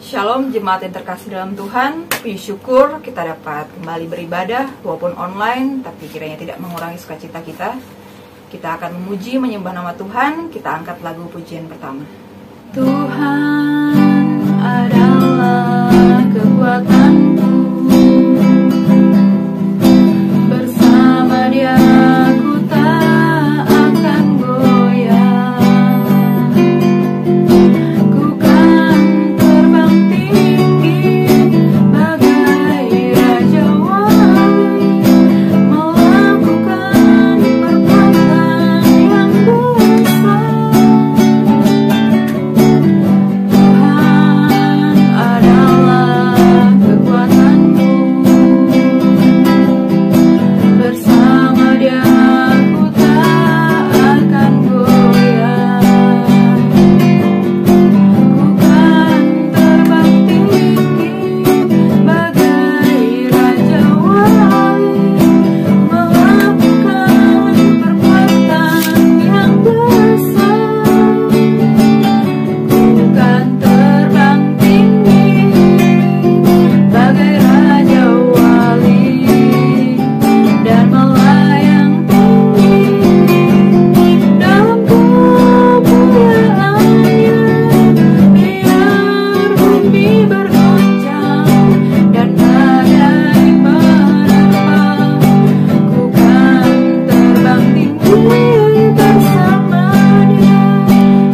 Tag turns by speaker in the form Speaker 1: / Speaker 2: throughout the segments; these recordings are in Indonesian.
Speaker 1: Shalom jemaat yang terkasih dalam Tuhan. Puji syukur kita dapat kembali beribadah walaupun online, tapi kiranya tidak mengurangi sukacita kita. Kita akan memuji menyembah nama Tuhan. Kita angkat lagu pujian pertama. Tuhan adalah kekuatanku, bersama Dia ku tak akan goyah. Ku kan terbang tinggi bagai raja wali, melakukan perbuatan yang besar. Tuhan adalah kekuatanku, bersama Dia ku tak akan goyah. Ku kan terbang tinggi bagai raja wali, melakukan perbuatan yang besar. Ku kan terbang tinggi bagai raja wali dan melayang tinggi dalam kemuliaan-Nya. Biar bumi bergoncang dan badai menerpa, ku kan terbang tinggi bersama Dia.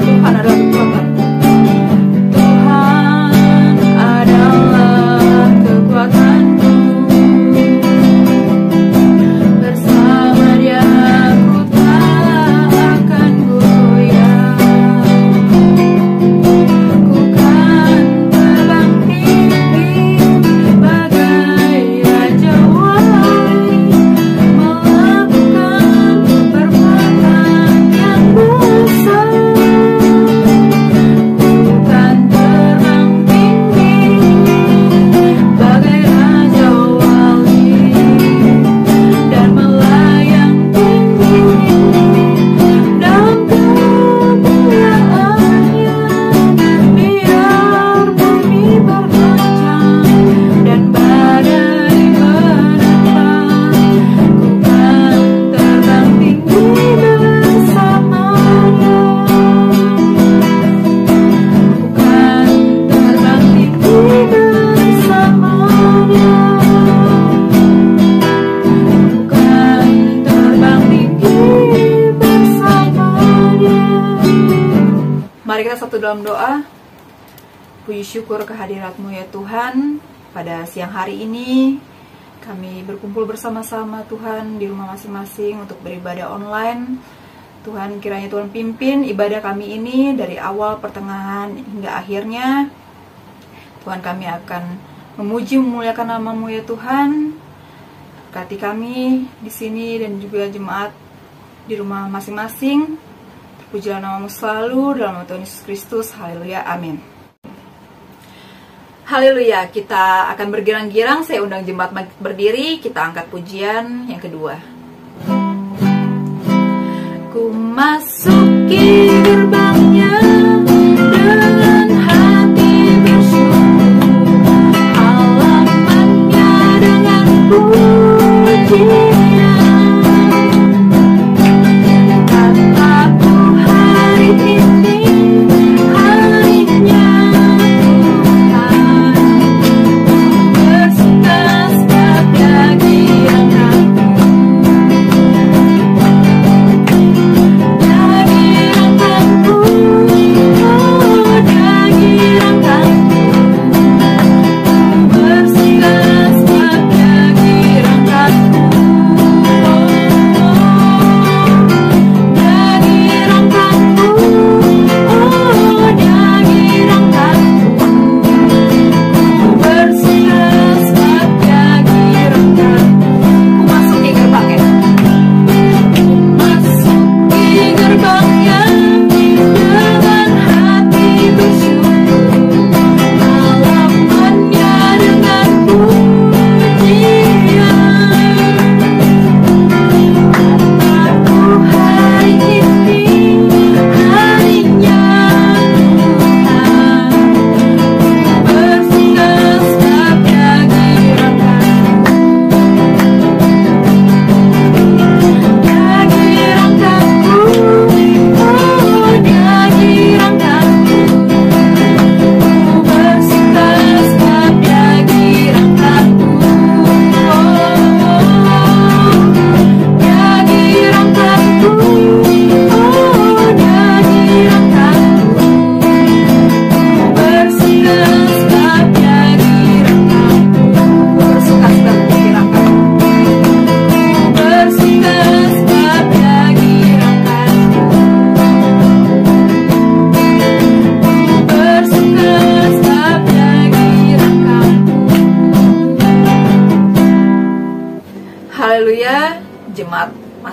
Speaker 1: Tuhan adalah kekuatan. Tuhan adalah kekuatanku, bersama Dia ku tak akan goyah. Ku kan terbang tinggi bagai raja wali, melakukan perbuatan yang besar. Ku kan terbang tinggi bagai raja wali dan melayang tinggi dalam kemuliaan-Nya. Biar bumi bergoncang dan badai menerpa, ku kan terbang tinggi bersama Dia. Ku kan terbang tinggi bersama Dia. Ku kan terbang tinggi bersama Dia. Mari kita satu dalam doa. Puji syukur kehadirat-Mu ya Tuhan. Pada siang hari ini kami berkumpul bersama-sama Tuhan di rumah masing-masing untuk beribadah online. Tuhan, kiranya Tuhan pimpin ibadah kami ini dari awal, pertengahan hingga akhirnya. Tuhan, kami akan memuji memuliakan nama-Mu ya Tuhan. Berkati kami di sini dan juga jemaat di rumah masing-masing. Terpujilah nama-Mu selalu dalam nama Tuhan Yesus Kristus. Haleluya, amin. Haleluya, kita akan bergirang-girang. Saya undang jemaat berdiri. Kita angkat pujian yang kedua. Ku masuki gerbangnya dengan hati bersyukur, halamannya dengan pujian. Kataku hari ini harinya Tuhan, bersuka setiap bagian aku. Jadi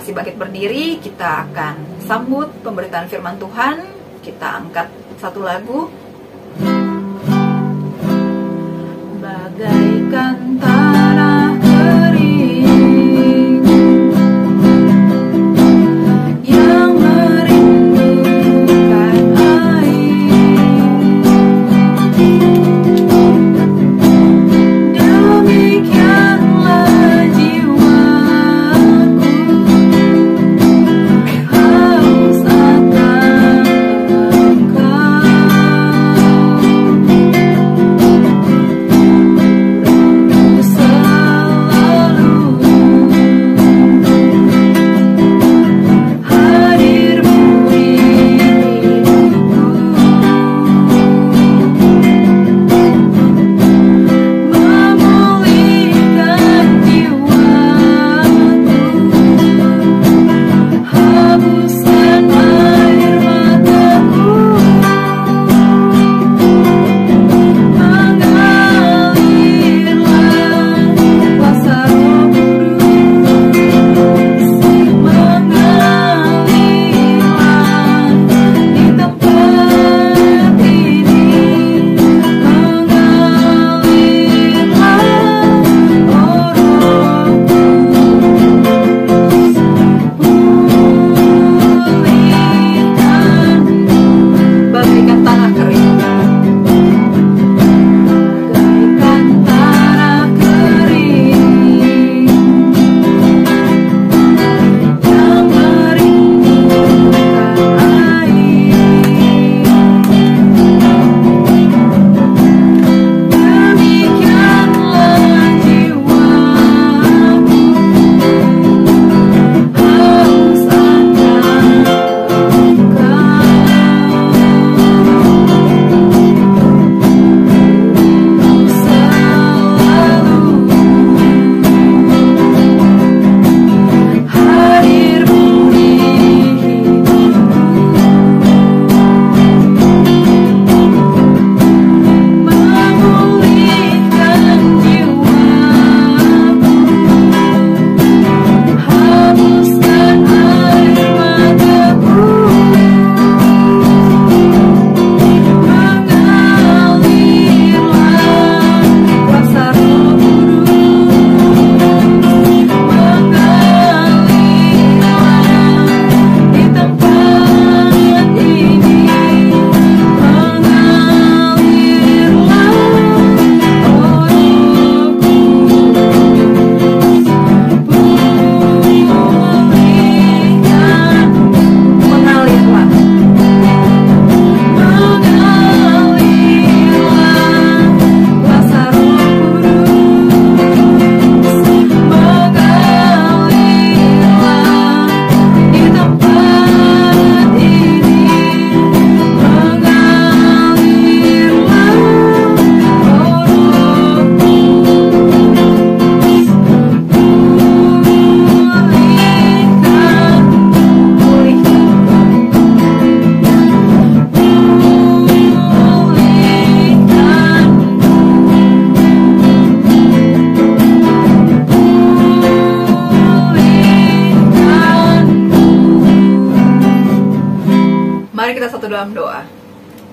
Speaker 1: masih bangkit berdiri, kita akan sambut pemberitaan firman Tuhan. Kita angkat satu lagu. Bagaikan tanah kering yang merindukan air, demikianlah jiwaku haus akan Engkau. Mari kita satu dalam doa.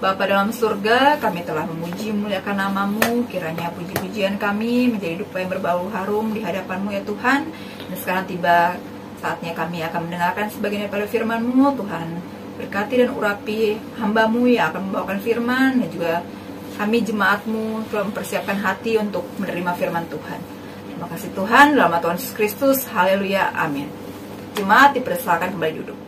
Speaker 1: Bapa dalam surga, kami telah memuji muliakan nama-Mu. Kiranya puji-pujian kami menjadi dupa yang berbau harum di hadapan-Mu ya Tuhan. Dan sekarang tiba saatnya kami akan mendengarkan sebagian daripada firman-Mu. Tuhan berkati dan urapi hamba-Mu yang akan membawakan firman, dan juga kami jemaat-Mu telah mempersiapkan hati untuk menerima firman Tuhan. Terima kasih Tuhan, dalam nama Tuhan Yesus Kristus. Haleluya, amin. Jemaat dipersilakan kembali duduk.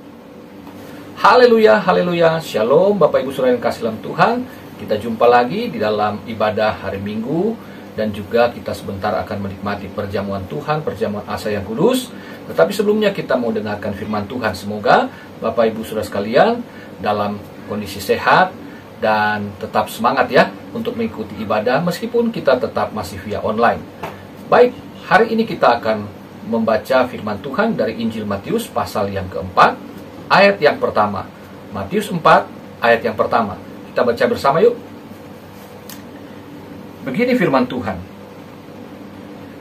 Speaker 2: Haleluya, haleluya, shalom Bapak Ibu Saudara yang kasih dalam Tuhan. Kita jumpa lagi di dalam ibadah hari Minggu, dan juga kita sebentar akan menikmati perjamuan Tuhan, perjamuan asa yang kudus. Tetapi sebelumnya kita mau dengarkan firman Tuhan. Semoga Bapak Ibu Saudara sekalian dalam kondisi sehat dan tetap semangat ya untuk mengikuti ibadah meskipun kita tetap masih via online. Baik, hari ini kita akan membaca firman Tuhan dari Injil Matius pasal yang keempat, ayat yang pertama. Matius 4, ayat yang pertama. Kita baca bersama yuk. Begini firman Tuhan.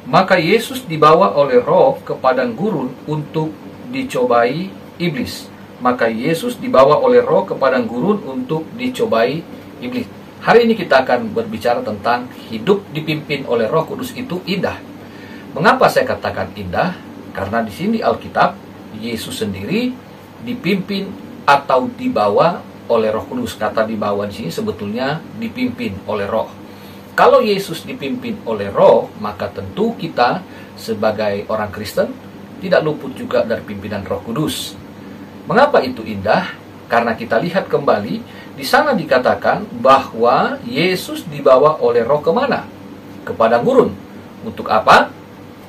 Speaker 2: Maka Yesus dibawa oleh Roh ke padang gurun untuk dicobai iblis. Maka Yesus dibawa oleh roh ke padang gurun untuk dicobai iblis. Hari ini kita akan berbicara tentang hidup dipimpin oleh Roh Kudus itu indah. Mengapa saya katakan indah? Karena di sini Alkitab, Yesus sendiri dipimpin atau dibawa oleh Roh Kudus. Kata dibawa di sini sebetulnya dipimpin oleh Roh. Kalau Yesus dipimpin oleh Roh, maka tentu kita sebagai orang Kristen tidak luput juga dari pimpinan Roh Kudus. Mengapa itu indah? Karena kita lihat kembali, di sana dikatakan bahwa Yesus dibawa oleh Roh kemana? Ke padang gurun. Untuk apa?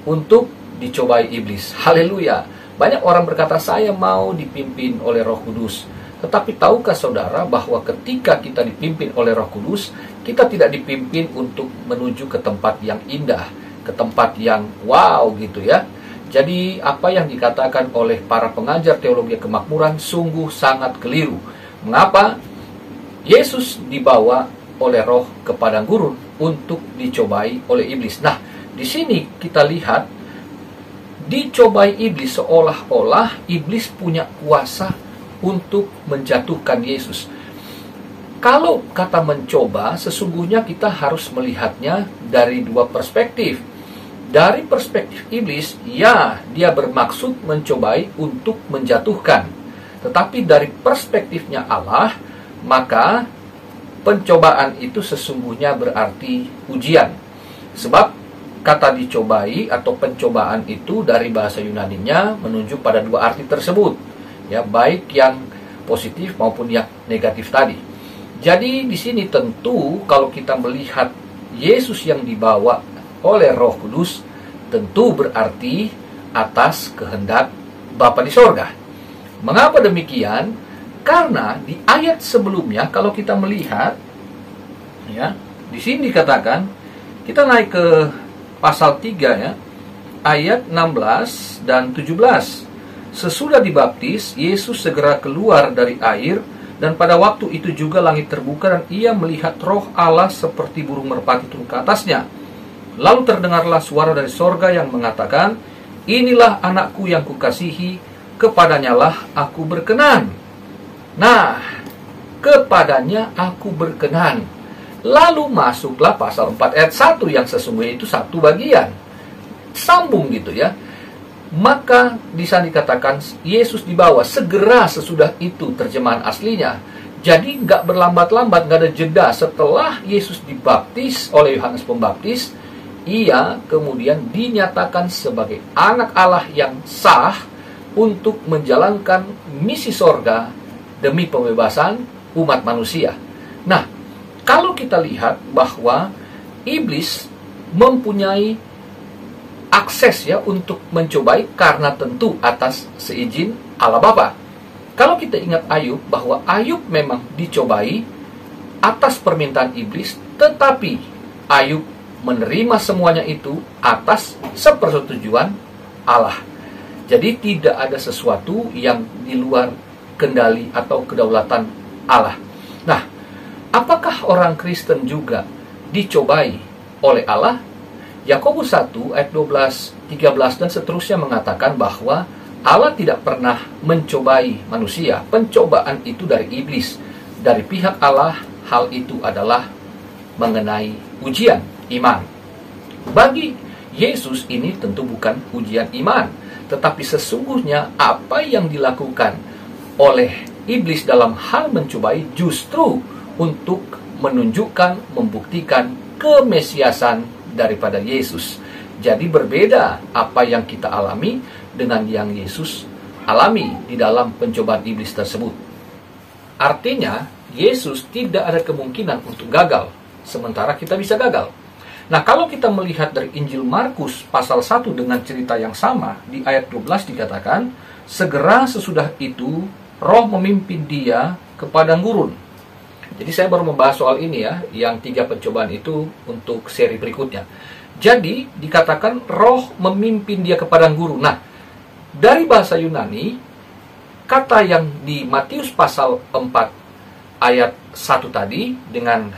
Speaker 2: Untuk dicobai iblis. Haleluya. Banyak orang berkata, saya mau dipimpin oleh Roh Kudus. Tetapi tahukah saudara bahwa ketika kita dipimpin oleh Roh Kudus, kita tidak dipimpin untuk menuju ke tempat yang indah, ke tempat yang wow gitu ya. Jadi apa yang dikatakan oleh para pengajar teologi kemakmuran sungguh sangat keliru. Mengapa? Yesus dibawa oleh Roh ke padang gurun untuk dicobai oleh iblis. Nah, di sini kita lihat dicobai iblis seolah-olah iblis punya kuasa untuk menjatuhkan Yesus. Kalau kata mencoba, sesungguhnya kita harus melihatnya dari dua perspektif. Dari perspektif iblis, ya, dia bermaksud mencobai untuk menjatuhkan. Tetapi dari perspektifnya Allah, maka pencobaan itu sesungguhnya berarti ujian. Sebab kata dicobai atau pencobaan itu dari bahasa Yunaninya menunjuk pada dua arti tersebut. Ya, baik yang positif maupun yang negatif tadi. Jadi di sini tentu kalau kita melihat Yesus yang dibawa oleh Roh Kudus, tentu berarti atas kehendak Bapa di sorga. Mengapa demikian? Karena di ayat sebelumnya kalau kita melihat, ya, di sini dikatakan, kita naik ke pasal 3 ya, ayat 16 dan 17. Sesudah dibaptis, Yesus segera keluar dari air, dan pada waktu itu juga langit terbuka dan ia melihat Roh Allah seperti burung merpati turun ke atasnya. Lalu terdengarlah suara dari sorga yang mengatakan, inilah anakku yang kukasihi, kepadanya lah aku berkenan. Nah, kepadanya aku berkenan. Lalu masuklah pasal 4 ayat 1 yang sesungguhnya itu satu bagian. Sambung gitu ya. Maka di sana dikatakan Yesus dibawa segera sesudah itu, terjemahan aslinya. Jadi nggak berlambat-lambat, nggak ada jeda. Setelah Yesus dibaptis oleh Yohanes Pembaptis, ia kemudian dinyatakan sebagai anak Allah yang sah untuk menjalankan misi sorga demi pembebasan umat manusia. Nah, kalau kita lihat bahwa iblis mempunyai akses ya untuk mencobai karena tentu atas seizin Allah Bapa. Kalau kita ingat Ayub, bahwa Ayub memang dicobai atas permintaan iblis, tetapi Ayub menerima semuanya itu atas sepersetujuan Allah. Jadi tidak ada sesuatu yang di luar kendali atau kedaulatan Allah. Nah, apakah orang Kristen juga dicobai oleh Allah? Yakobus 1 ayat 12, 13 dan seterusnya mengatakan bahwa Allah tidak pernah mencobai manusia. Pencobaan itu dari iblis. Dari pihak Allah, hal itu adalah mengenai ujian iman. Bagi Yesus ini tentu bukan ujian iman, tetapi sesungguhnya apa yang dilakukan oleh iblis dalam hal mencobai justru untuk menunjukkan, membuktikan kemesiasan daripada Yesus. Jadi berbeda apa yang kita alami dengan yang Yesus alami di dalam pencobaan iblis tersebut. Artinya, Yesus tidak ada kemungkinan untuk gagal, sementara kita bisa gagal. Nah, kalau kita melihat dari Injil Markus pasal 1 dengan cerita yang sama, di ayat 12 dikatakan, segera sesudah itu, Roh memimpin dia ke padang gurun. Jadi saya baru membahas soal ini ya, yang 3 pencobaan itu untuk seri berikutnya. Jadi dikatakan Roh memimpin dia ke padang gurun. Nah, dari bahasa Yunani, kata yang di Matius pasal 4 ayat 1 tadi dengan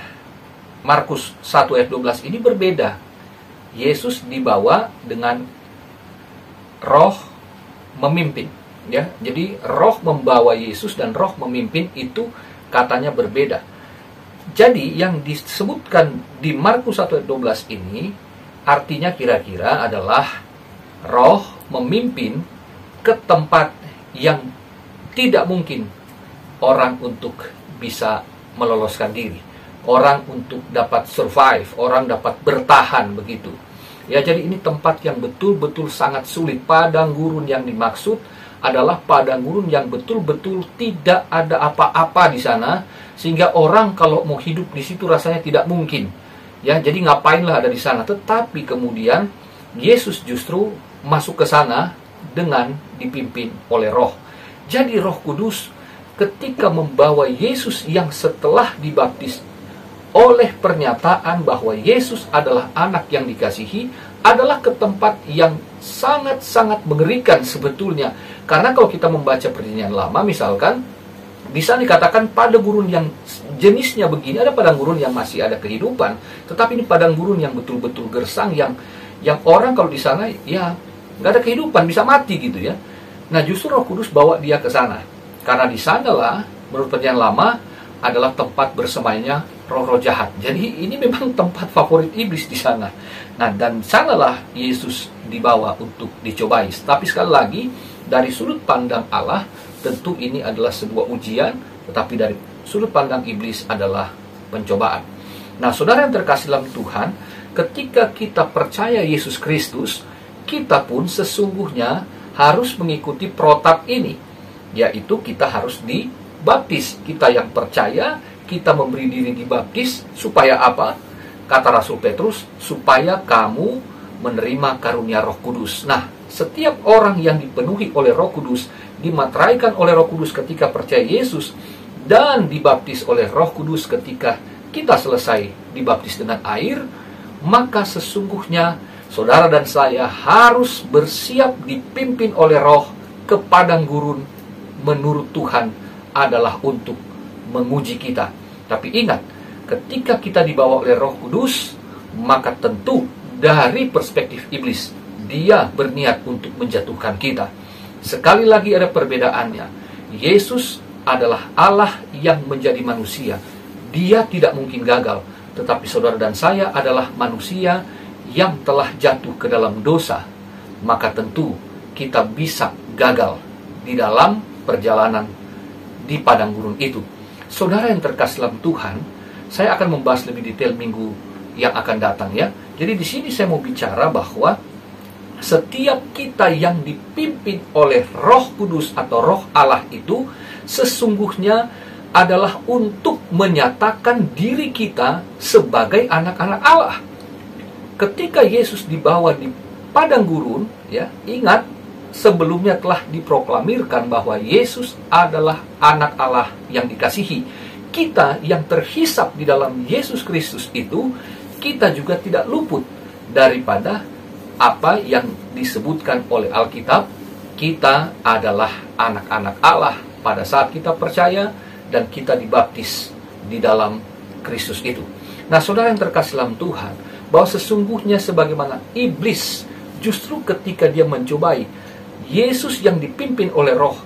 Speaker 2: Markus 1 ayat 12 ini berbeda. Yesus dibawa dengan Roh memimpin. Ya, jadi roh membawa Yesus dan roh memimpin itu katanya berbeda. Jadi yang disebutkan di Markus 1 ayat 12 ini artinya kira-kira adalah roh memimpin ke tempat yang tidak mungkin orang untuk bisa meloloskan diri, orang untuk dapat survive, orang dapat bertahan begitu. Ya, jadi ini tempat yang betul-betul sangat sulit. Padang gurun yang dimaksud adalah padang gurun yang betul-betul tidak ada apa-apa di sana, sehingga orang kalau mau hidup di situ rasanya tidak mungkin. Ya, jadi ngapainlah ada di sana. Tetapi kemudian Yesus justru masuk ke sana dengan dipimpin oleh Roh. Jadi Roh Kudus ketika membawa Yesus yang setelah dibaptis oleh pernyataan bahwa Yesus adalah anak yang dikasihi, adalah ke tempat yang sangat-sangat mengerikan sebetulnya. Karena kalau kita membaca Perjanjian Lama, misalkan bisa dikatakan padang gurun yang jenisnya begini, ada padang gurun yang masih ada kehidupan, tetapi ini padang gurun yang betul-betul gersang, yang orang kalau di sana ya nggak ada kehidupan, bisa mati gitu ya. Nah, justru Roh Kudus bawa dia ke sana, karena di sanalah menurut Perjanjian Lama adalah tempat bersemayamnya roh-roh jahat. Jadi ini memang tempat favorit iblis di sana. Nah, dan sanalah Yesus dibawa untuk dicobai. Tapi sekali lagi, dari sudut pandang Allah, tentu ini adalah sebuah ujian, tetapi dari sudut pandang iblis adalah pencobaan. Nah, saudara yang terkasih dalam Tuhan, ketika kita percaya Yesus Kristus, kita pun sesungguhnya harus mengikuti protap ini, yaitu kita harus dibaptis. Kita yang percaya, kita memberi diri dibaptis, supaya apa? Kata Rasul Petrus, supaya kamu menerima karunia Roh Kudus. Nah, setiap orang yang dipenuhi oleh Roh Kudus, dimateraikan oleh Roh Kudus ketika percaya Yesus, dan dibaptis oleh Roh Kudus ketika kita selesai dibaptis dengan air, maka sesungguhnya saudara dan saya harus bersiap dipimpin oleh Roh ke padang gurun menurut Tuhan adalah untuk menguji kita. Tapi ingat, ketika kita dibawa oleh Roh Kudus, maka tentu dari perspektif iblis, dia berniat untuk menjatuhkan kita. Sekali lagi ada perbedaannya. Yesus adalah Allah yang menjadi manusia. Dia tidak mungkin gagal. Tetapi saudara dan saya adalah manusia yang telah jatuh ke dalam dosa. Maka tentu kita bisa gagal di dalam perjalanan di padang gurun itu. Saudara yang terkasih dalam Tuhan, saya akan membahas lebih detail minggu yang akan datang ya. Jadi di sini saya mau bicara bahwa setiap kita yang dipimpin oleh Roh Kudus atau Roh Allah itu sesungguhnya adalah untuk menyatakan diri kita sebagai anak-anak Allah. Ketika Yesus dibawa di padang gurun, ya, ingat sebelumnya telah diproklamirkan bahwa Yesus adalah anak Allah yang dikasihi. Kita yang terhisap di dalam Yesus Kristus itu, kita juga tidak luput daripada apa yang disebutkan oleh Alkitab. Kita adalah anak-anak Allah pada saat kita percaya dan kita dibaptis di dalam Kristus itu. Nah, saudara yang terkasih dalam Tuhan, bahwa sesungguhnya sebagaimana iblis justru ketika dia mencobai Yesus yang dipimpin oleh Roh,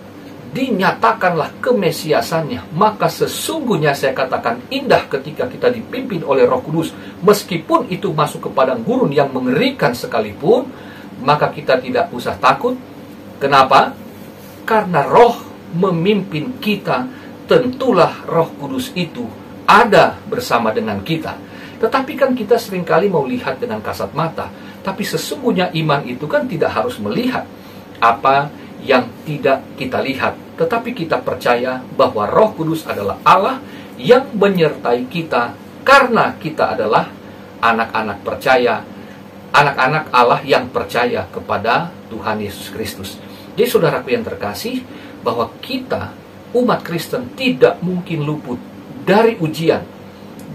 Speaker 2: dinyatakanlah kemesiasannya, maka sesungguhnya saya katakan indah ketika kita dipimpin oleh Roh Kudus, meskipun itu masuk ke padang gurun yang mengerikan sekalipun, maka kita tidak usah takut. Kenapa? Karena Roh memimpin kita, tentulah Roh Kudus itu ada bersama dengan kita. Tetapi kan kita seringkali mau lihat dengan kasat mata, tapi sesungguhnya iman itu kan tidak harus melihat apa yang tidak kita lihat, tetapi kita percaya bahwa Roh Kudus adalah Allah yang menyertai kita, karena kita adalah anak-anak percaya, anak-anak Allah yang percaya kepada Tuhan Yesus Kristus. Jadi saudaraku yang terkasih, bahwa kita umat Kristen tidak mungkin luput dari ujian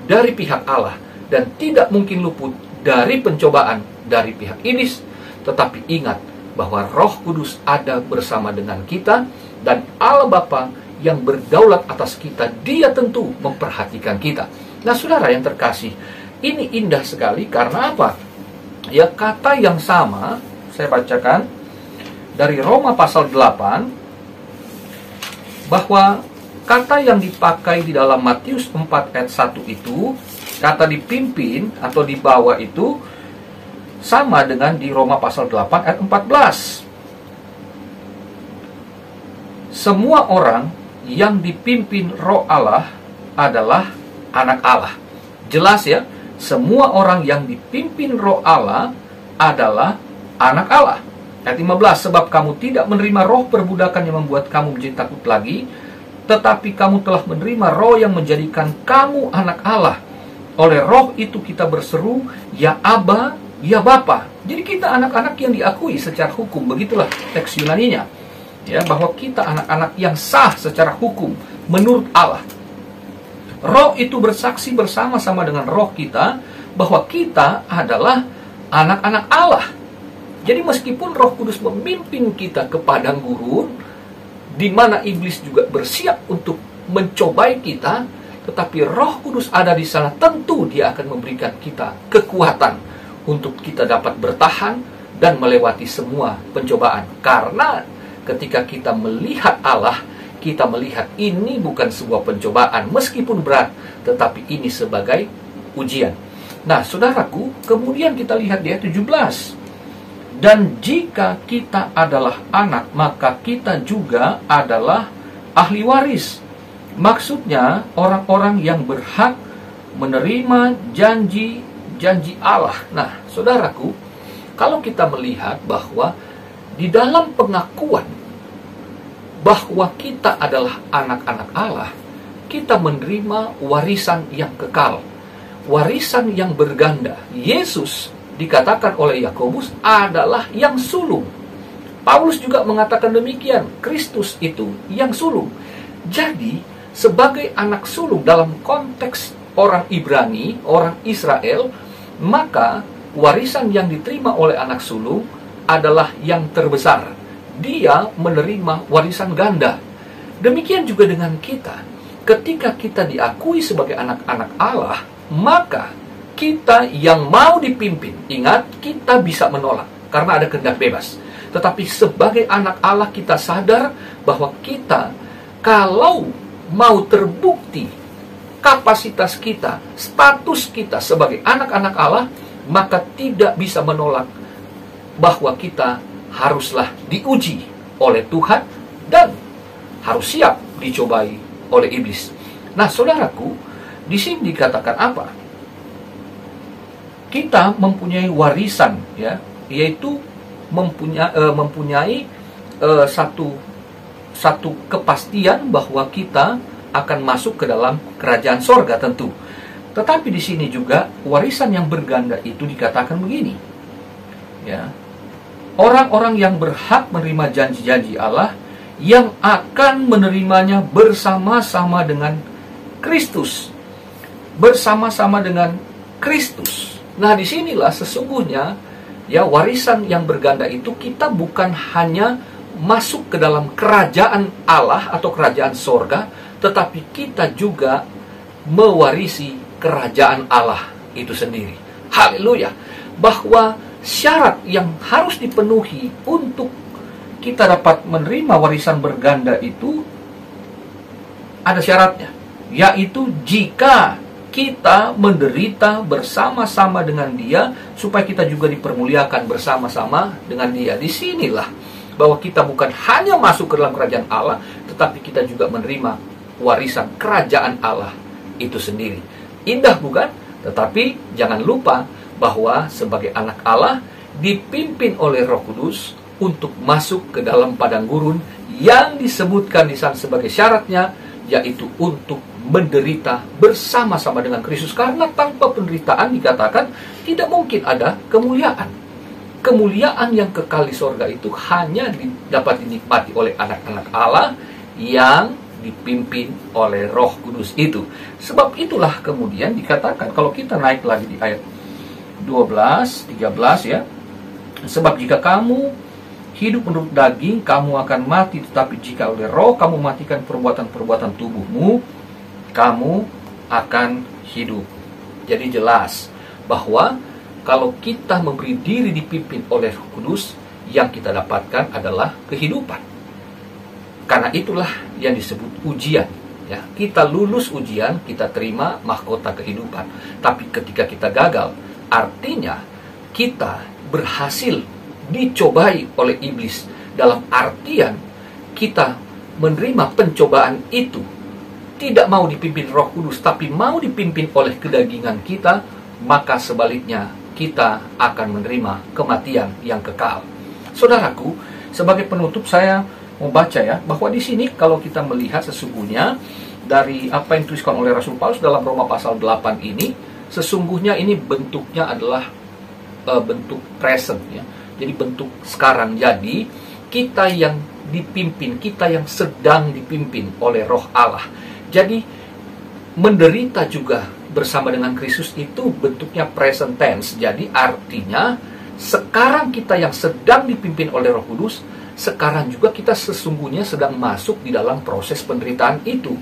Speaker 2: dari pihak Allah, dan tidak mungkin luput dari pencobaan dari pihak iblis. Tetapi ingat bahwa Roh Kudus ada bersama dengan kita, dan Allah Bapa yang berdaulat atas kita, dia tentu memperhatikan kita. Nah, saudara yang terkasih, ini indah sekali. Karena apa? Ya, kata yang sama saya bacakan dari Roma pasal 8 bahwa kata yang dipakai di dalam Matius 4 ayat 1 itu, kata dipimpin atau dibawa itu sama dengan di Roma pasal 8 ayat 14. Semua orang yang dipimpin Roh Allah adalah anak Allah. Jelas ya, semua orang yang dipimpin Roh Allah adalah anak Allah. Ayat 15, sebab kamu tidak menerima roh perbudakan yang membuat kamu menjadi takut lagi, tetapi kamu telah menerima roh yang menjadikan kamu anak Allah. Oleh roh itu kita berseru, ya Aba, ya Bapa. Jadi kita anak-anak yang diakui secara hukum. Begitulah teks Yunaninya, ya, bahwa kita anak-anak yang sah secara hukum menurut Allah. Roh itu bersaksi bersama-sama dengan roh kita bahwa kita adalah anak-anak Allah. Jadi meskipun Roh Kudus memimpin kita ke padang gurun, di mana iblis juga bersiap untuk mencobai kita, tetapi Roh Kudus ada di sana, tentu Dia akan memberikan kita kekuatan untuk kita dapat bertahan dan melewati semua pencobaan. Karena ketika kita melihat Allah, kita melihat ini bukan sebuah pencobaan, meskipun berat, tetapi ini sebagai ujian. Nah, saudaraku, kemudian kita lihat di ayat 17. Dan jika kita adalah anak, maka kita juga adalah ahli waris. Maksudnya, orang-orang yang berhak menerima janji Allah. Nah, saudaraku, kalau kita melihat bahwa di dalam pengakuan bahwa kita adalah anak-anak Allah, kita menerima warisan yang kekal, warisan yang berganda. Yesus dikatakan oleh Yakobus adalah yang sulung. Paulus juga mengatakan demikian, Kristus itu yang sulung. Jadi, sebagai anak sulung dalam konteks orang Ibrani, orang Israel, maka warisan yang diterima oleh anak sulung adalah yang terbesar. Dia menerima warisan ganda. Demikian juga dengan kita. Ketika kita diakui sebagai anak-anak Allah, maka kita yang mau dipimpin, ingat, kita bisa menolak karena ada kehendak bebas. Tetapi sebagai anak Allah, kita sadar bahwa kita, kalau mau terbukti kapasitas kita, status kita sebagai anak-anak Allah, maka tidak bisa menolak bahwa kita haruslah diuji oleh Tuhan dan harus siap dicobai oleh iblis. Nah, saudaraku, di sini dikatakan apa? Kita mempunyai warisan, ya, yaitu mempunyai satu kepastian bahwa kita akan masuk ke dalam kerajaan sorga tentu. Tetapi di sini juga warisan yang berganda itu dikatakan begini, ya, orang-orang yang berhak menerima janji-janji Allah yang akan menerimanya bersama-sama dengan Kristus, bersama-sama dengan Kristus. Nah, disinilah sesungguhnya, ya, warisan yang berganda itu kita bukan hanya masuk ke dalam kerajaan Allah atau kerajaan sorga, tetapi kita juga mewarisi kerajaan Allah itu sendiri. Haleluya. Bahwa syarat yang harus dipenuhi untuk kita dapat menerima warisan berganda itu ada syaratnya, yaitu jika kita menderita bersama-sama dengan Dia, supaya kita juga dipermuliakan bersama-sama dengan Dia. Disinilah bahwa kita bukan hanya masuk ke dalam kerajaan Allah, tetapi kita juga menerima warisan kerajaan Allah itu sendiri. Indah bukan? Tetapi jangan lupa bahwa sebagai anak Allah dipimpin oleh Roh Kudus untuk masuk ke dalam padang gurun yang disebutkan di sana sebagai syaratnya, yaitu untuk menderita bersama-sama dengan Kristus. Karena tanpa penderitaan, dikatakan, tidak mungkin ada kemuliaan. Kemuliaan yang kekal di sorga itu hanya dapat dinikmati oleh anak-anak Allah yang dipimpin oleh Roh Kudus itu. Sebab itulah kemudian dikatakan, kalau kita naik lagi di ayat 12, 13, ya, sebab jika kamu hidup menurut daging, kamu akan mati. Tetapi jika oleh Roh kamu matikan perbuatan-perbuatan tubuhmu, kamu akan hidup. Jadi jelas bahwa kalau kita memberi diri dipimpin oleh Roh Kudus, yang kita dapatkan adalah kehidupan. Karena itulah yang disebut ujian. Ya, kita lulus ujian, kita terima mahkota kehidupan. Tapi ketika kita gagal, artinya kita berhasil dicobai oleh iblis. Dalam artian kita menerima pencobaan itu, tidak mau dipimpin Roh Kudus, tapi mau dipimpin oleh kedagingan kita, maka sebaliknya kita akan menerima kematian yang kekal. Saudaraku, sebagai penutup saya membaca ya, bahwa di sini kalau kita melihat sesungguhnya dari apa yang dituliskan oleh Rasul Paulus dalam Roma pasal 8 ini, sesungguhnya ini bentuknya adalah bentuk present ya. Jadi bentuk sekarang. Jadi kita yang dipimpin, kita yang sedang dipimpin oleh Roh Allah. Jadi menderita juga bersama dengan Kristus itu bentuknya present tense. Jadi artinya sekarang kita yang sedang dipimpin oleh Roh Kudus, sekarang juga kita sesungguhnya sedang masuk di dalam proses penderitaan itu.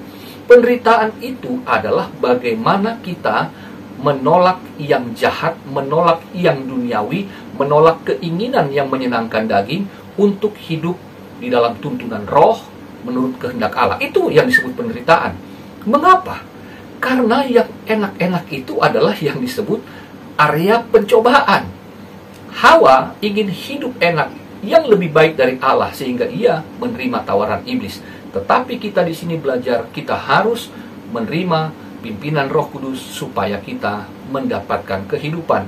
Speaker 2: Penderitaan itu adalah bagaimana kita menolak yang jahat, menolak yang duniawi, menolak keinginan yang menyenangkan daging untuk hidup di dalam tuntunan roh menurut kehendak Allah. Itu yang disebut penderitaan. Mengapa? Karena yang enak-enak itu adalah yang disebut area pencobaan. Hawa ingin hidup enak yang lebih baik dari Allah sehingga ia menerima tawaran iblis. Tetapi kita di sini belajar kita harus menerima pimpinan Roh Kudus supaya kita mendapatkan kehidupan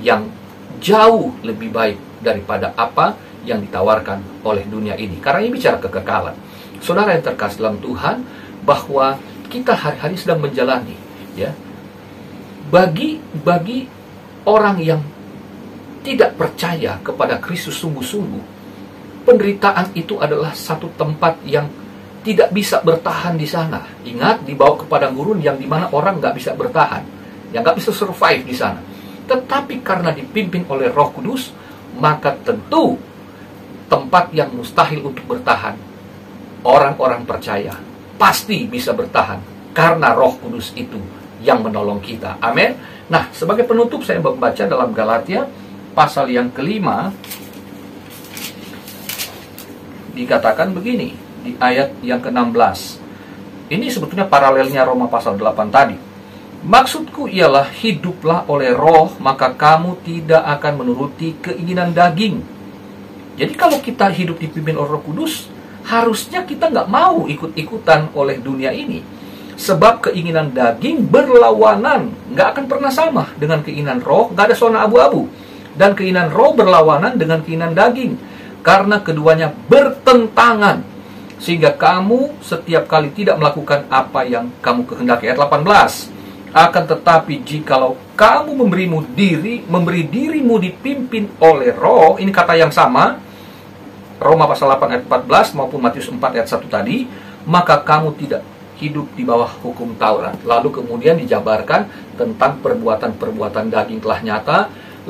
Speaker 2: yang jauh lebih baik daripada apa yang ditawarkan oleh dunia ini. Karena ini bicara kekekalan. Saudara yang terkasih dalam Tuhan, bahwa kita hari-hari sedang menjalani ya. Bagi orang yang tidak percaya kepada Kristus sungguh-sungguh, penderitaan itu adalah satu tempat yang tidak bisa bertahan di sana. Ingat, dibawa ke padang gurun yang dimana orang nggak bisa bertahan, yang nggak bisa survive di sana. Tetapi karena dipimpin oleh Roh Kudus, maka tentu tempat yang mustahil untuk bertahan, orang-orang percaya pasti bisa bertahan karena Roh Kudus itu yang menolong kita. Amin. Nah, sebagai penutup saya membaca dalam Galatia pasal yang kelima, dikatakan begini, di ayat yang ke-16. Ini sebetulnya paralelnya Roma pasal 8 tadi. Maksudku ialah hiduplah oleh roh, maka kamu tidak akan menuruti keinginan daging. Jadi kalau kita hidup dipimpin oleh Roh Kudus, harusnya kita nggak mau ikut-ikutan oleh dunia ini. Sebab keinginan daging berlawanan, nggak akan pernah sama dengan keinginan roh, nggak ada zona abu-abu. Dan keinginan roh berlawanan dengan keinginan daging, karena keduanya bertentangan, sehingga kamu setiap kali tidak melakukan apa yang kamu kehendaki. Ayat 18. Akan tetapi jikalau kamu memberi dirimu dipimpin oleh roh, ini kata yang sama, Roma pasal 8 ayat 14 maupun Matius 4 ayat 1 tadi, maka kamu tidak hidup di bawah hukum Taurat. Lalu kemudian dijabarkan tentang perbuatan-perbuatan daging telah nyata,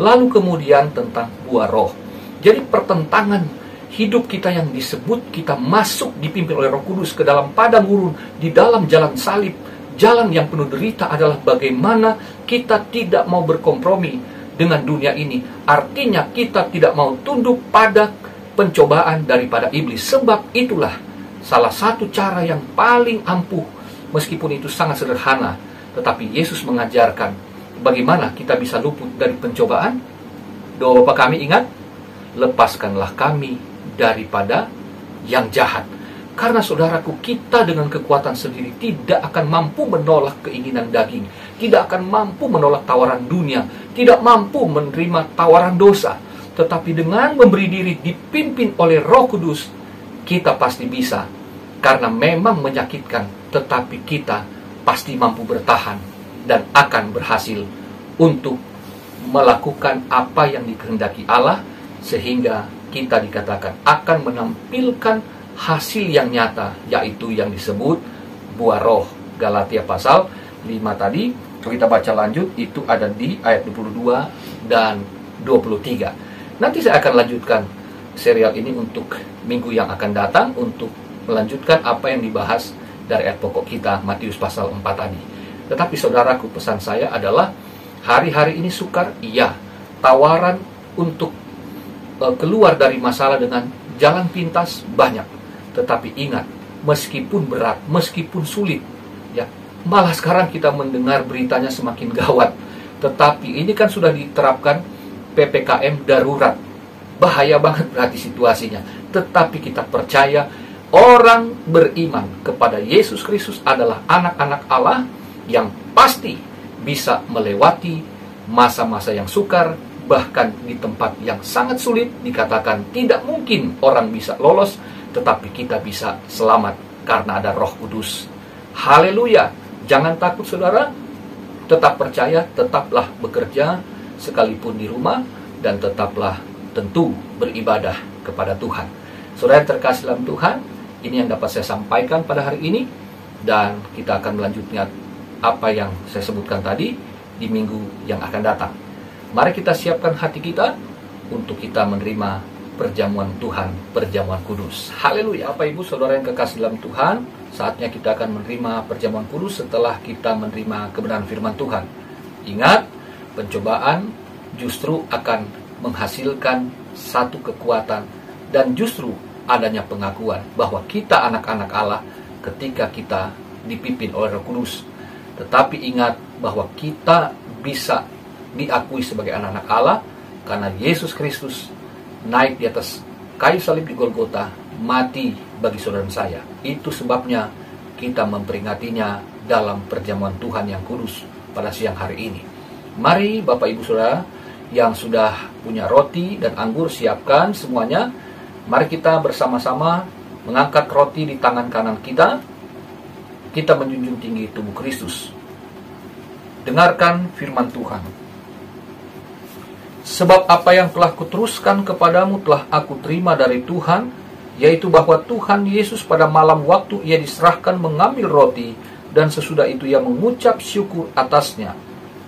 Speaker 2: lalu kemudian tentang buah roh. Jadi pertentangan hidup kita yang disebut kita masuk dipimpin oleh Roh Kudus ke dalam padang gurun, di dalam jalan salib, jalan yang penuh derita adalah bagaimana kita tidak mau berkompromi dengan dunia ini. Artinya kita tidak mau tunduk pada pencobaan daripada iblis. Sebab itulah salah satu cara yang paling ampuh, meskipun itu sangat sederhana, tetapi Yesus mengajarkan bagaimana kita bisa luput dari pencobaan. Doa Bapa kami, ingat, lepaskanlah kami daripada yang jahat. Karena saudaraku, kita dengan kekuatan sendiri tidak akan mampu menolak keinginan daging, tidak akan mampu menolak tawaran dunia, tidak mampu menerima tawaran dosa. Tetapi dengan memberi diri dipimpin oleh Roh Kudus, kita pasti bisa. Karena memang menyakitkan, tetapi kita pasti mampu bertahan dan akan berhasil untuk melakukan apa yang dikehendaki Allah, sehingga kita dikatakan akan menampilkan hasil yang nyata, yaitu yang disebut buah roh. Galatia pasal 5 tadi, kalau kita baca lanjut, itu ada di ayat 22 dan 23. Nanti saya akan lanjutkan serial ini untuk minggu yang akan datang, untuk melanjutkan apa yang dibahas dari ayat pokok kita, Matius pasal 4 tadi. Tetapi saudaraku, pesan saya adalah hari-hari ini sukar, iya. Tawaran untuk keluar dari masalah dengan jalan pintas banyak. Tetapi ingat, meskipun berat, meskipun sulit, ya, malah sekarang kita mendengar beritanya semakin gawat. Tetapi ini kan sudah diterapkan PPKM darurat. Bahaya banget berarti situasinya. Tetapi kita percaya orang beriman kepada Yesus Kristus adalah anak-anak Allah yang pasti bisa melewati masa-masa yang sukar. Bahkan di tempat yang sangat sulit dikatakan tidak mungkin orang bisa lolos, tetapi kita bisa selamat karena ada Roh Kudus. Haleluya. Jangan takut saudara, tetap percaya, tetaplah bekerja sekalipun di rumah, dan tetaplah tentu beribadah kepada Tuhan. Saudara yang terkasih dalam Tuhan, ini yang dapat saya sampaikan pada hari ini, dan kita akan melanjutkan apa yang saya sebutkan tadi di minggu yang akan datang. Mari kita siapkan hati kita untuk kita menerima perjamuan Tuhan, perjamuan kudus. Haleluya. Bapak Ibu Saudara yang kekasih dalam Tuhan, saatnya kita akan menerima perjamuan kudus setelah kita menerima kebenaran firman Tuhan. Ingat, pencobaan justru akan menghasilkan satu kekuatan, dan justru adanya pengakuan bahwa kita anak-anak Allah ketika kita dipimpin oleh Roh Kudus. Tetapi ingat bahwa kita bisa diakui sebagai anak-anak Allah karena Yesus Kristus naik di atas kayu salib di Golgota, mati bagi saudara dan saya. Itu sebabnya kita memperingatinya dalam perjamuan Tuhan yang kudus pada siang hari ini. Mari Bapak Ibu Saudara yang sudah punya roti dan anggur, siapkan semuanya. Mari kita bersama-sama mengangkat roti di tangan kanan kita. Kita menjunjung tinggi tubuh Kristus. Dengarkan firman Tuhan. Sebab apa yang telah kuteruskan kepadamu telah aku terima dari Tuhan, yaitu bahwa Tuhan Yesus pada malam waktu ia diserahkan mengambil roti, dan sesudah itu ia mengucap syukur atasnya.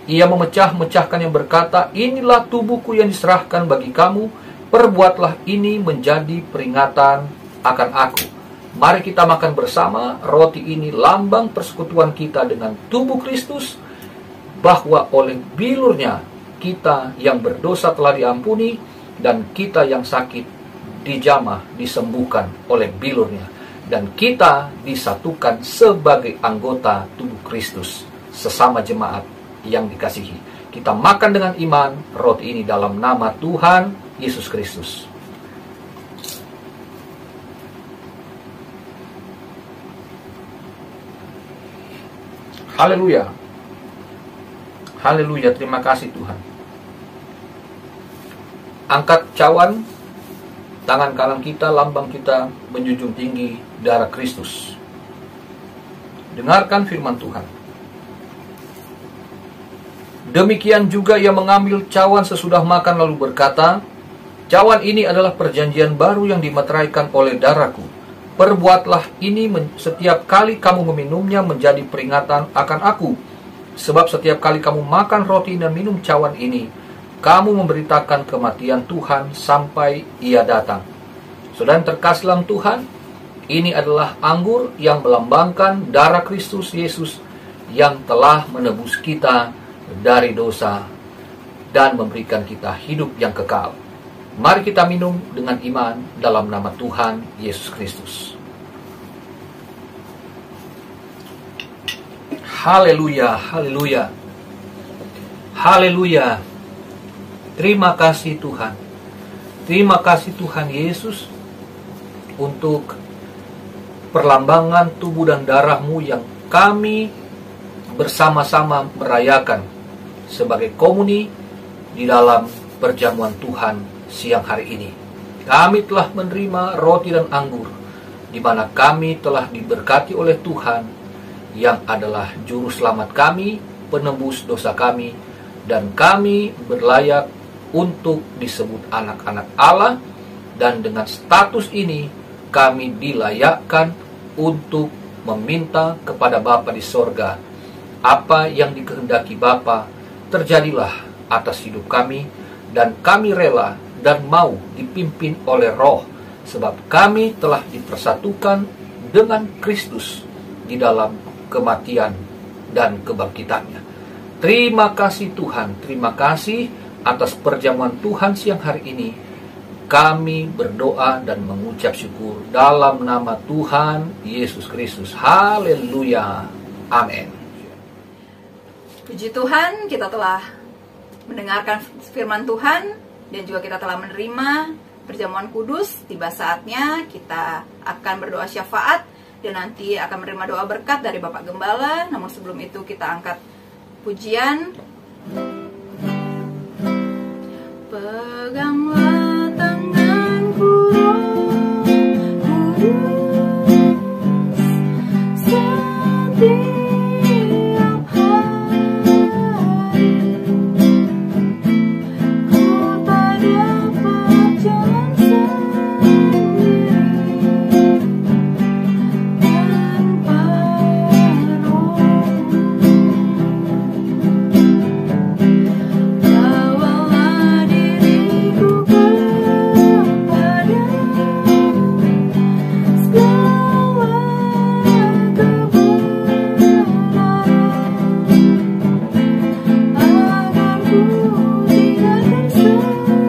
Speaker 2: Ia memecah-mecahkan yang berkata, inilah tubuhku yang diserahkan bagi kamu, perbuatlah ini menjadi peringatan akan aku. Mari kita makan bersama. Roti ini lambang persekutuan kita dengan tubuh Kristus, bahwa oleh bilurnya kita yang berdosa telah diampuni, dan kita yang sakit dijamah, disembuhkan oleh bilurnya, dan kita disatukan sebagai anggota tubuh Kristus, sesama jemaat yang dikasihi. Kita makan dengan iman roti ini dalam nama Tuhan Yesus Kristus. Haleluya. Haleluya, terima kasih Tuhan. Angkat cawan tangan kanan kita, lambang kita menjunjung tinggi darah Kristus. Dengarkan firman Tuhan. Demikian juga ia mengambil cawan sesudah makan lalu berkata, cawan ini adalah perjanjian baru yang dimeteraikan oleh darahku. Perbuatlah ini setiap kali kamu meminumnya menjadi peringatan akan aku. Sebab setiap kali kamu makan roti dan minum cawan ini, kamu memberitakan kematian Tuhan sampai ia datang. Saudara yang terkasih dalam Tuhan, ini adalah anggur yang melambangkan darah Kristus Yesus yang telah menebus kita dari dosa dan memberikan kita hidup yang kekal. Mari kita minum dengan iman dalam nama Tuhan Yesus Kristus. Haleluya, haleluya, haleluya. Terima kasih Tuhan. Terima kasih Tuhan Yesus untuk perlambangan tubuh dan darah-Mu yang kami bersama-sama merayakan sebagai komuni di dalam perjamuan Tuhan siang hari ini. Kami telah menerima roti dan anggur, di mana kami telah diberkati oleh Tuhan yang adalah juru selamat kami, penebus dosa kami, dan kami berlayak untuk disebut anak-anak Allah, dan dengan status ini kami dilayakkan untuk meminta kepada Bapa di sorga, apa yang dikehendaki Bapa terjadilah atas hidup kami, dan kami rela dan mau dipimpin oleh Roh, sebab kami telah dipersatukan dengan Kristus di dalam kematian dan kebangkitannya. Terima kasih Tuhan, terima kasih atas perjamuan Tuhan siang hari ini. kami berdoa dan mengucap syukur dalam nama Tuhan Yesus Kristus. Haleluya. Amin.
Speaker 1: Puji Tuhan, kita telah mendengarkan firman Tuhan dan juga kita telah menerima perjamuan kudus. Tiba saatnya kita akan berdoa syafaat dan nanti akan menerima doa berkat dari Bapak Gembala. Namun sebelum itu kita angkat pujian. Peganglah tanganku, kudus, setiap hari. Ku tak dapat jalan sendiri tanpa Roh. Bawalah diriku kepada segala kebenaran, agar ku tidak tersesat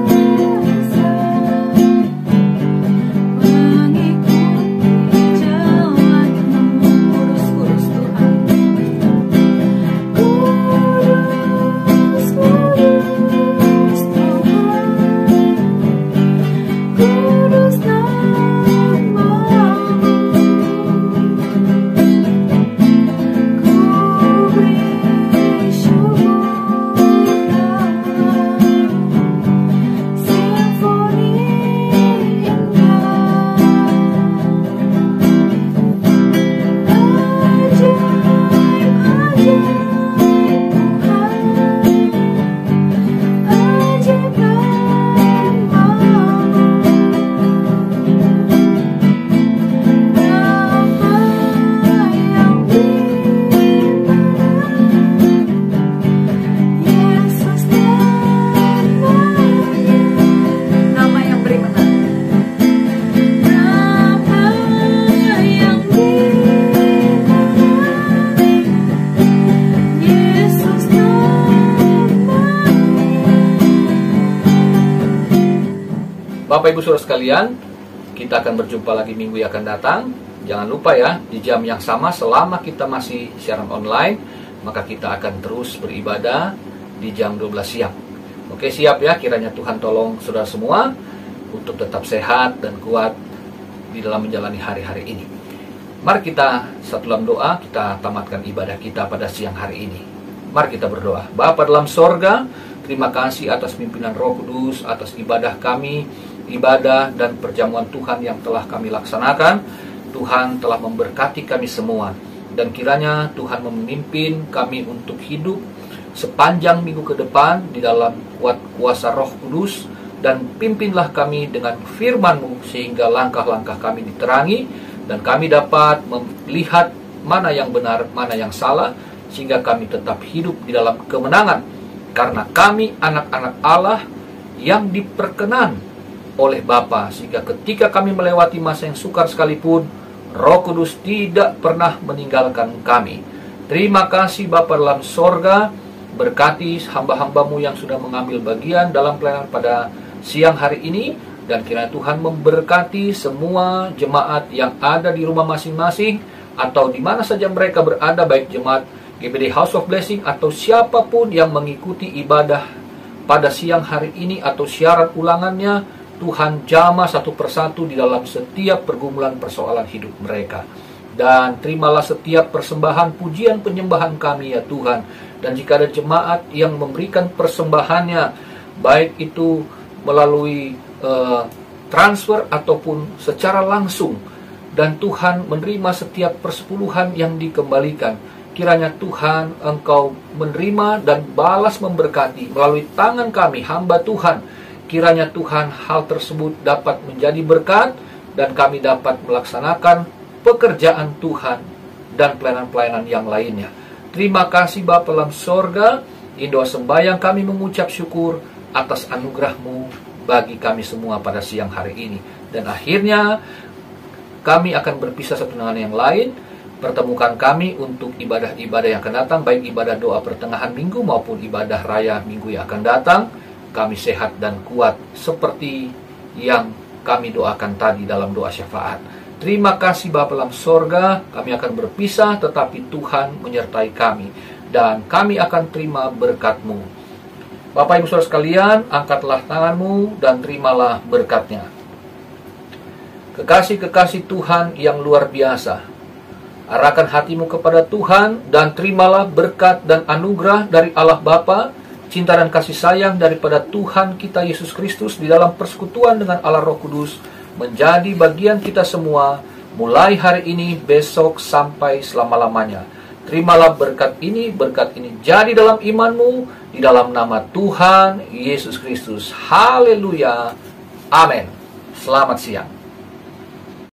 Speaker 1: mengikuti jalan-Mu. Kudus, kudus Tuhan. Kudus, kudus Tuhan. Kudus nama-Mu. Ku beri syukur, simfoni indah. Ajaib, ajaib Tuhan, ajaib nama-Mu. Nama yang Yesus namanya. Nama yang beri menang. Nama yang Yesus namanya.
Speaker 2: Bapak Ibu Saudara sekalian, kita akan berjumpa lagi minggu yang akan datang. Jangan lupa ya, di jam yang sama selama kita masih siaran online, maka kita akan terus beribadah di jam 12 siang. Oke, siap ya, kiranya Tuhan tolong saudara semua untuk tetap sehat dan kuat di dalam menjalani hari-hari ini. Mari kita satu dalam doa, kita tamatkan ibadah kita pada siang hari ini. Mari kita berdoa. Bapa dalam sorga, terima kasih atas pimpinan Roh Kudus, atas ibadah kami, ibadah dan perjamuan Tuhan yang telah kami laksanakan. Tuhan telah memberkati kami semua, dan kiranya Tuhan memimpin kami untuk hidup sepanjang minggu ke depan di dalam kuasa Roh Kudus, dan pimpinlah kami dengan firman-Mu sehingga langkah-langkah kami diterangi dan kami dapat melihat mana yang benar, mana yang salah, sehingga kami tetap hidup di dalam kemenangan, karena kami anak-anak Allah yang diperkenan oleh Bapa, sehingga ketika kami melewati masa yang sukar sekalipun, Roh Kudus tidak pernah meninggalkan kami. Terima kasih Bapa dalam sorga, berkati hamba-hamba-Mu yang sudah mengambil bagian dalam pelayanan pada siang hari ini, dan kiranya Tuhan memberkati semua jemaat yang ada di rumah masing-masing atau di mana saja mereka berada, baik jemaat GBD House of Blessing atau siapapun yang mengikuti ibadah pada siang hari ini atau siaran ulangannya. Tuhan jamah satu persatu di dalam setiap pergumulan persoalan hidup mereka. Dan terimalah setiap persembahan pujian penyembahan kami ya Tuhan. Dan jika ada jemaat yang memberikan persembahannya, baik itu melalui transfer ataupun secara langsung, dan Tuhan menerima setiap persepuluhan yang dikembalikan, kiranya Tuhan Engkau menerima dan balas memberkati melalui tangan kami hamba Tuhan. Kiranya Tuhan hal tersebut dapat menjadi berkat dan kami dapat melaksanakan pekerjaan Tuhan dan pelayanan-pelayanan yang lainnya. Terima kasih Bapa dalam sorga. Di doa sembahyang kami mengucap syukur atas anugerah-Mu bagi kami semua pada siang hari ini. Dan akhirnya kami akan berpisah satu dengan yang lain. Pertemukan kami untuk ibadah-ibadah yang akan datang, baik ibadah doa pertengahan minggu maupun ibadah raya minggu yang akan datang. Kami sehat dan kuat seperti yang kami doakan tadi dalam doa syafaat. Terima kasih Bapa dalam sorga, kami akan berpisah tetapi Tuhan menyertai kami, dan kami akan terima berkat-Mu. Bapak Ibu Saudara sekalian, angkatlah tanganmu dan terimalah berkat-Nya. Kekasih-kekasih Tuhan yang luar biasa, arahkan hatimu kepada Tuhan dan terimalah berkat dan anugerah dari Allah Bapa, cinta dan kasih sayang daripada Tuhan kita Yesus Kristus di dalam persekutuan dengan Allah Roh Kudus menjadi bagian kita semua mulai hari ini, besok, sampai selama-lamanya. Terimalah berkat ini jadi dalam imanmu di dalam nama Tuhan Yesus Kristus. Haleluya. Amin. Selamat siang.